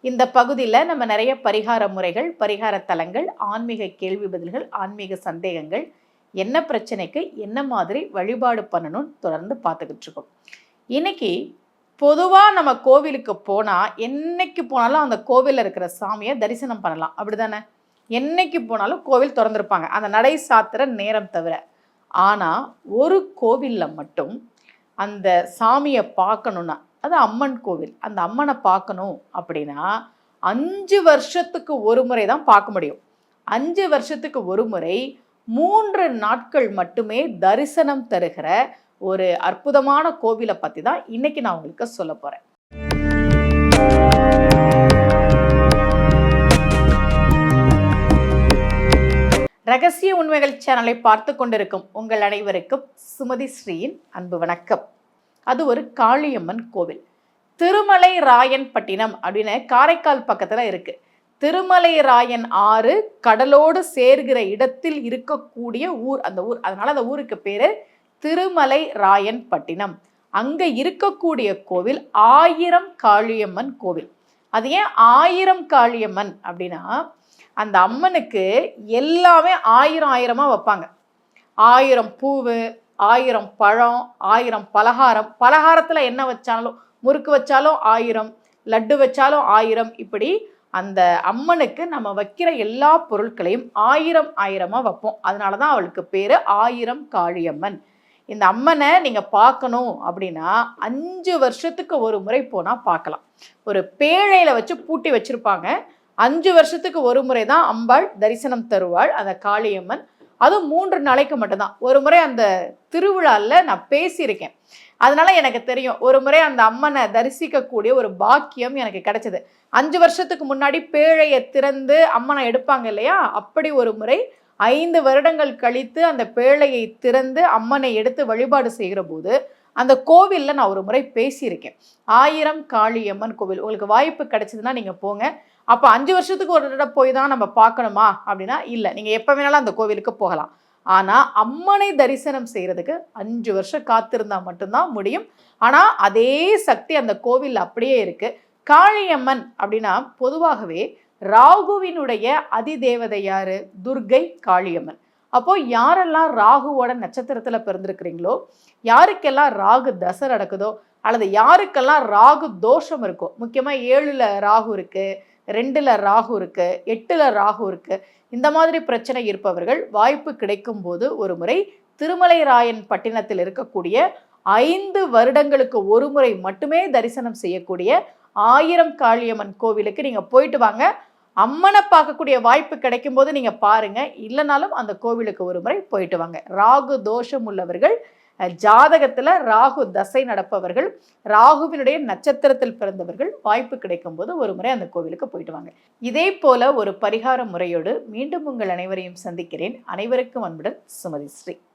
இந்த பகுதியில் நம்ம நிறைய பரிகார முறைகள், பரிகார தலங்கள், ஆன்மீக கேள்வி பதில்கள், ஆன்மீக சந்தேகங்கள், என்ன பிரச்சனைக்கு என்ன மாதிரி வழிபாடு பண்ணணும்னு தொடர்ந்து பார்த்துக்கிட்டு இருக்கோம். இன்னைக்கு பொதுவாக நம்ம கோவிலுக்கு போனால் என்னைக்கு போனாலும் அந்த கோவிலில் இருக்கிற சாமியை தரிசனம் பண்ணலாம், அப்படிதானே? என்னைக்கு போனாலும் கோவில் திறந்திருப்பாங்க, அந்த நடை சாத்திர நேரம் தவிர. ஆனால் ஒரு கோவிலில் மட்டும் அந்த சாமியை பார்க்கணுன்னா, அது அம்மன் கோவில், அந்த அம்மனை பார்க்கணும் அப்படின்னா 5 வருஷத்துக்கு ஒரு முறை தான் பார்க்க முடியும். 5 வருஷத்துக்கு ஒரு முறை 3 நாட்கள் மட்டுமே தரிசனம் தருகிற ஒரு அற்புதமான கோவிலை பற்றி தான் இன்னைக்கு நான் உங்களுக்கு சொல்ல போகிறேன். ரகசிய உண்மைகள் சேனலை பார்த்து கொண்டிருக்கும் உங்கள் அனைவருக்கும் சுமதி ஸ்ரீயின் அன்பு வணக்கம். அது ஒரு காளியம்மன் கோவில். திருமலை ராயன்பட்டினம் அப்படின்னு காரைக்கால் பக்கத்தில் இருக்கு. திருமலை ராயன் ஆறு கடலோடு சேர்கிற இடத்தில் இருக்கக்கூடிய ஊர் அந்த ஊர். அதனால அந்த ஊருக்கு பேரு திருமலை ராயன்பட்டினம். அங்க இருக்கக்கூடிய கோவில் 1000 காளியம்மன் கோவில். அது ஏன் 1000 காளியம்மன் அப்படின்னா, அந்த அம்மனுக்கு எல்லாமே 1000 வைப்பாங்க. 1000 பூவு, 1000 பழம், 1000 பலகாரம். பலகாரத்தில் என்ன வச்சாலும், முறுக்கு வச்சாலும் 1000, லட்டு வச்சாலும் 1000. இப்படி அந்த அம்மனுக்கு நம்ம வைக்கிற எல்லா பொருட்களையும் 1000 வைப்போம். அதனால தான் அவளுக்கு பேர் 1000 காளியம்மன். இந்த அம்மனை நீங்கள் பார்க்கணும் அப்படின்னா 5 வருஷத்துக்கு ஒரு முறை போனால் பார்க்கலாம். ஒரு பேழையில் வச்சு பூட்டி வச்சுருப்பாங்க. 5 வருஷத்துக்கு ஒரு முறை தான் அம்பாள் தரிசனம் தருவாள், அந்த காளியம்மன். அதுவும் 3 நாளைக்கு மட்டும்தான். ஒரு முறை அந்த திருவிழாவில் நான் பேசியிருக்கேன், அதனால எனக்கு தெரியும். ஒரு முறை அந்த அம்மனை தரிசிக்கக்கூடிய ஒரு பாக்கியம் எனக்கு கிடைச்சது. 5 வருஷத்துக்கு முன்னாடி பேழையை திறந்து அம்மனை எடுப்பாங்க இல்லையா, அப்படி ஒரு முறை 5 வருடங்கள் கழித்து அந்த பேழையை திறந்து அம்மனை எடுத்து வழிபாடு செய்கிற போது அந்த கோவிலில் நான் ஒரு முறை பேசியிருக்கேன். 1000 காளியம்மன் கோவில். உங்களுக்கு வாய்ப்பு கிடைச்சதுன்னா நீங்கள் போங்க. அப்போ 5 வருஷத்துக்கு ஒரு தடவை போய் தான் நம்ம பார்க்கணுமா அப்படின்னா இல்லை, நீங்கள் எப்போ வேணாலும் அந்த கோவிலுக்கு போகலாம். ஆனால் அம்மனை தரிசனம் செய்கிறதுக்கு 5 வருஷம் காத்திருந்தால் மட்டும்தான் முடியும். ஆனால் அதே சக்தி அந்த கோவில் அப்படியே இருக்குது. காளியம்மன் அப்படின்னா பொதுவாகவே ராகுவினுடைய அதிதேவதை யாரு? துர்கை காளியம்மன். அப்போ யாரெல்லாம் ராகுவோட நட்சத்திரத்தில் பிறந்திருக்கிறீங்களோ, யாருக்கெல்லாம் ராகு தசை நடக்குதோ, அல்லது யாருக்கெல்லாம் ராகு தோஷம் இருக்கோ, முக்கியமாக 7ல் ராகு இருக்கு, 2ல் ராகு இருக்கு, 8ல் ராகு இருக்கு, இந்த மாதிரி பிரச்சனை இருப்பவர்கள் வாய்ப்பு கிடைக்கும் போது ஒரு முறை திருமலை ராயன் பட்டினத்தில் இருக்கக்கூடிய 5 வருடங்களுக்கு ஒரு முறை மட்டுமே தரிசனம் செய்யக்கூடிய 1000 காளியம்மன் கோவிலுக்கு நீங்கள் போயிட்டு வாங்க. அம்மனை பார்க்கக்கூடிய வாய்ப்பு கிடைக்கும் போது நீங்கள் பாருங்க, இல்லைனாலும் அந்த கோவிலுக்கு ஒரு முறை போயிட்டு வாங்க. ராகு தோஷம் உள்ளவர்கள், ஜாதகத்தில் ராகு தசை நடப்பவர்கள், ராகுவினுடைய நட்சத்திரத்தில் பிறந்தவர்கள் வாய்ப்பு கிடைக்கும் போது ஒரு முறை அந்த கோவிலுக்கு போயிட்டு வாங்க. இதே போல ஒரு பரிகார முறையோடு மீண்டும் உங்கள் அனைவரையும் சந்திக்கிறேன். அனைவருக்கும் அன்புடன் சுமதி ஸ்ரீ.